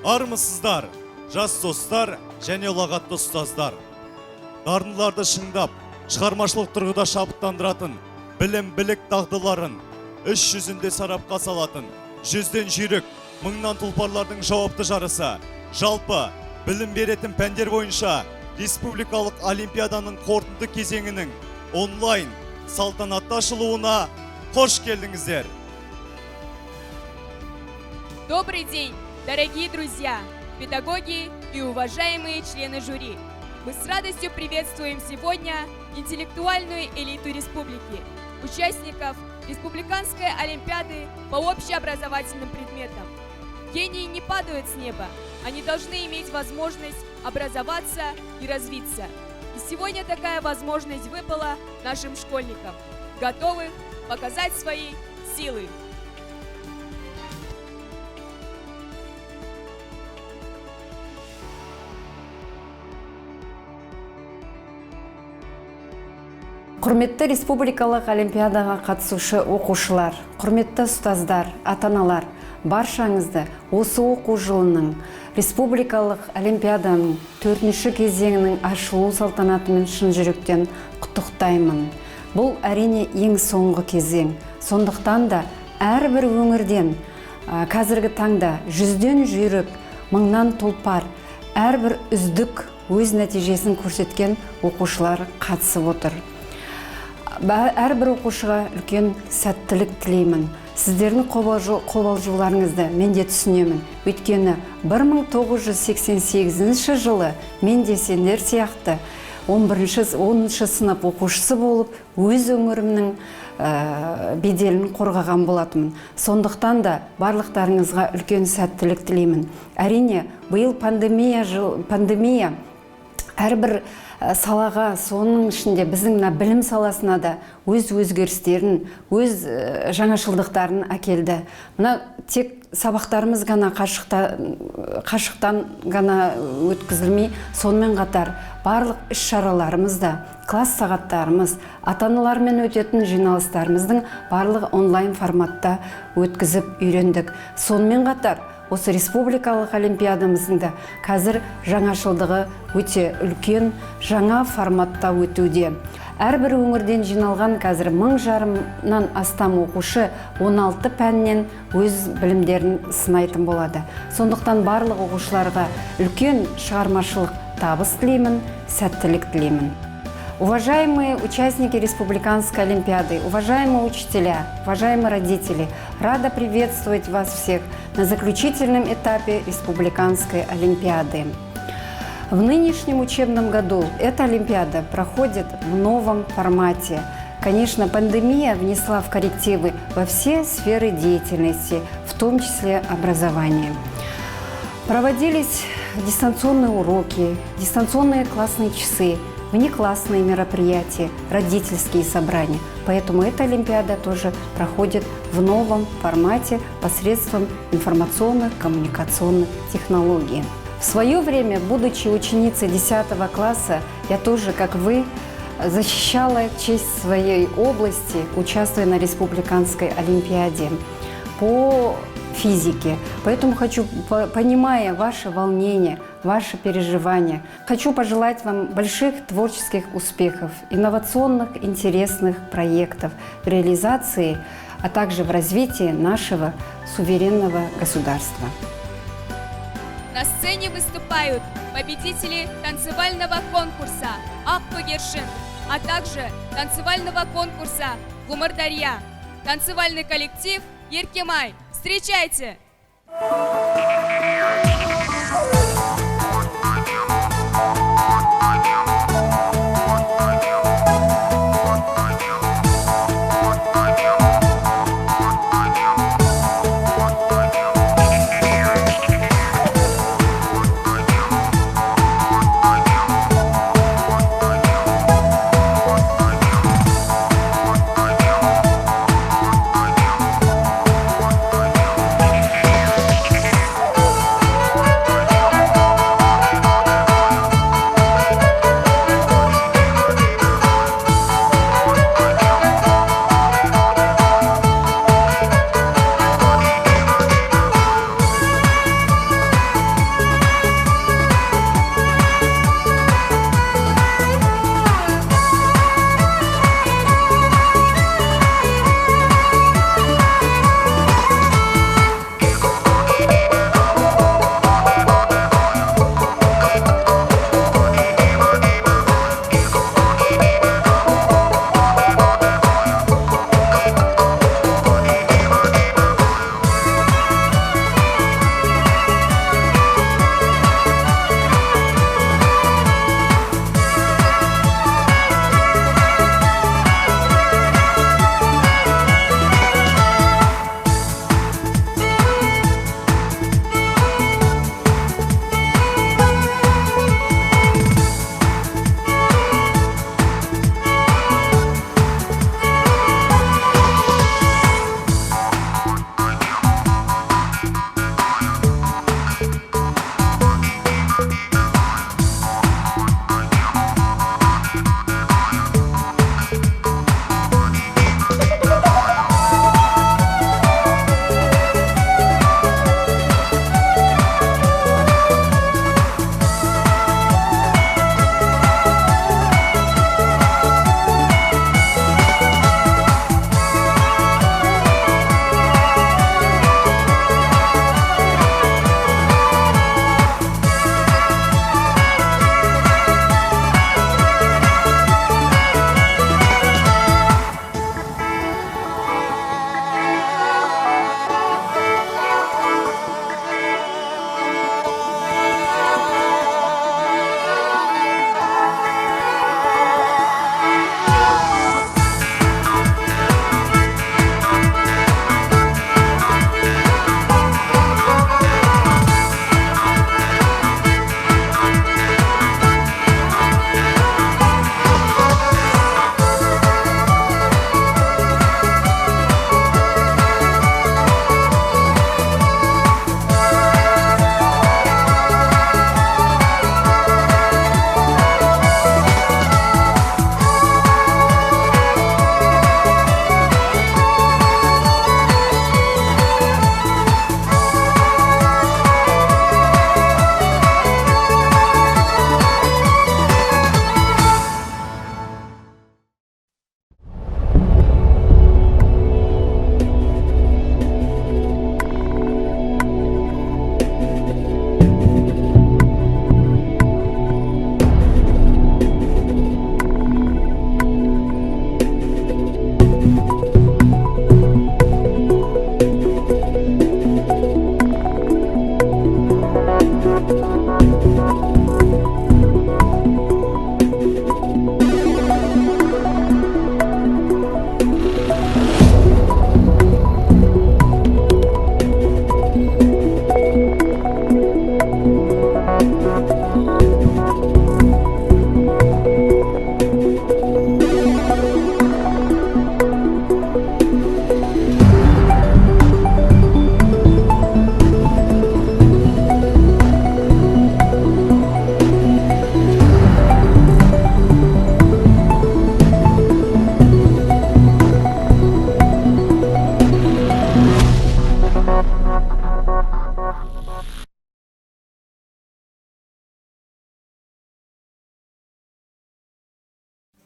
Армысыздар, жас достар және ұлағатты ұстаздар. Дарындыларды шыңдап, шығармашылық тұрғыда шабыттандыратын, білім, білік дағдыларын іс жүзінде сарапқа салатын, жүзден жүйрік, мыңнан тұлпарлардың жауапты жарысы, жалпы білім беретін пәндер бойынша республикалық олимпиаданың қорытынды кезеңінің онлайн салтанатты ашылуына қош келдіңіздер. Добрый день, дорогие друзья, педагоги и уважаемые члены жюри. Мы с радостью приветствуем сегодня интеллектуальную элиту республики, участников Республиканской олимпиады по общеобразовательным предметам. Гении не падают с неба, они должны иметь возможность образоваться и развиться. И сегодня такая возможность выпала нашим школьникам, готовых показать свои силы. Құрметті республикалық олимпиадаға қатысушы оқушылар, құрметті ұстаздар, ата-аналар, баршаңызды осы оқу жылының республикалық олимпиаданың 4-ші кезеңінің ашылу салтанатымен шын жүректен құттықтаймын. Бұл әрине ең соңғы кезең. Сондықтан да әрбір өңірден қазіргі таңда жүзден жүйрік, мыңнан тұлпар, әрбір үздік өз нәтижесін көрсеткен оқушылар қатысып отыр. Әрбір оқушыға үлкен сәттілік тілеймін. Сіздердің қобалжуларыңызды мен де түсінемін. Өйткені 1988 жылы мен де сендер сияқты 10-ші сынып оқушысы болып, өз өңірімнің беделін қорғаған болатымын. Сондықтан да барлықтарыңызға үлкен сәттілік тілеймін. Әрине, биыл пандемия әрбір салаға, соның ішінде біздің білім саласына да өз өзгерістерін, өз жаңашылдықтарын әкелді. Мына тек сабақтарымыз ғана қашықтан ғана өткізілмей, сонымен қатар барлық іс-шараларымыз да, класс сағаттарымыз, ата-аналармен өтетін жиналыстарымыздың барлығы онлайн форматта өткізіп үйрендік. Сонымен қатар осы республикалық олимпиадамыздың да қазір жаңашылдығы өте үлкен, жаңа форматта өтуде. Әрбір өңірден жиналған қазір 1500-нан астам оқушы 16 пәннен өз білімдерін сынайтын болады. Сондықтан барлық оқушыларға үлкен шығармашылық табыс тілеймін, сәттілік тілеймін. Уважаемые участники Республиканской олимпиады, уважаемые учителя, уважаемые родители, рада приветствовать вас всех на заключительном этапе Республиканской олимпиады. В нынешнем учебном году эта олимпиада проходит в новом формате. Конечно, пандемия внесла в коррективы во все сферы деятельности, в том числе образование. Проводились дистанционные уроки, дистанционные классные часы, внеклассные мероприятия, родительские собрания. Поэтому эта олимпиада тоже проходит в новом формате посредством информационных коммуникационных технологий. В свое время, будучи ученицей 10 класса, я тоже, как вы, защищала честь своей области, участвуя на Республиканской олимпиаде по физике. Поэтому понимая ваше волнение, ваши переживания, хочу пожелать вам больших творческих успехов, инновационных, интересных проектов в реализации, а также в развитии нашего суверенного государства. На сцене выступают победители танцевального конкурса «Ак-Пагершин», а также танцевального конкурса «Гумардарья», танцевальный коллектив «Еркемай». Встречайте!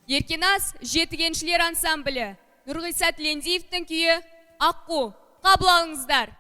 Еркенас жетігеншілер ансамблі Нұрғиса Тілендиевтің күйі «Аққу». Қабыл алыңыздар.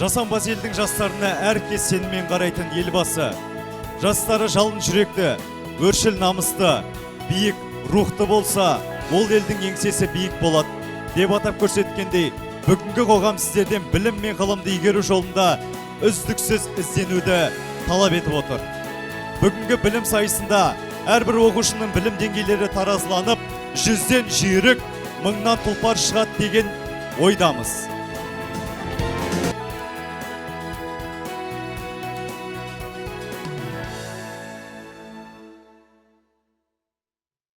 жасампаз елдің жастарына әркез сеніммен қарайтын елбасы. Жастары жалын жүректі, өршіл намысты, биік рухты болса, ол елдің еңсесі биік болады деп атап көрсеткендей, бүгінгі қоғам сіздерден білім мен ғылымды игеру жолында үздіксіз ізденуді талап етіп отыр. Бүгінгі білім сайысында әрбір оқушының білім деңгейлері таразыланып, 100-ден жүйрік, 1000-нан тұлпар шығады деген ойдамыз.